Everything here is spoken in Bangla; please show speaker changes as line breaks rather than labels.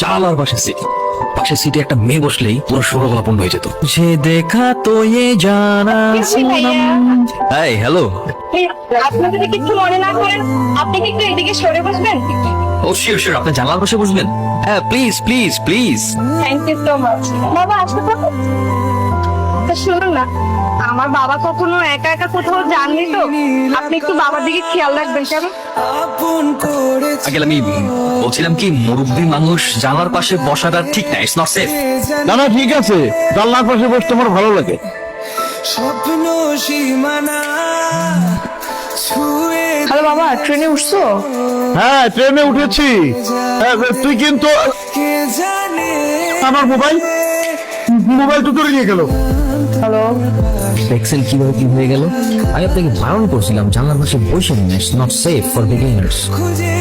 জানালার পাশে সিটে একটা মেয়ে বসলেই পুরো ষোলবেলা পূর্ণ হয়ে যেত। সে দেখা তো এ জানা। এই হ্যালো।
আপনি যদি কিছু মনে না করেন, আপনি কি একটু এদিকে সরে বসবেন?
ও শিওর শিওর, আপনি জানালার পাশে বসবেন? হ্যাঁ please please please.
Thank you so much. বাবা আসতে পারো? তা শুনুন না, আমার বাবা কখনো একা একা কোথাও যাননি তো, আপনি একটু বাবার দিকে খেয়াল রাখবেন কেমন?
আগে আমি বলছিলাম কি, মুরব্বী মানুষ জানালার পাশে বসাটা ঠিক না, ইটস নট সেফ।
না না ঠিক আছে, জানলার পাশে বসতে আমার ভালো লাগে।
স্বপ্ন সীমানা ছুঁয়ে
হ্যালো বাবা, ট্রেনে উঠছো?
হ্যাঁ ট্রেনে উঠেছি। তুই কিন্তু
কে জানে
আমার মোবাইল তো চলে নিয়ে গেল।
হ্যালো,
দেখছেন কিভাবে কি হয়ে গেল? আমি আপনাকে বারণ করছিলাম জানলার পাশে বসে নিন, it's not safe for beginners.
খুঁজে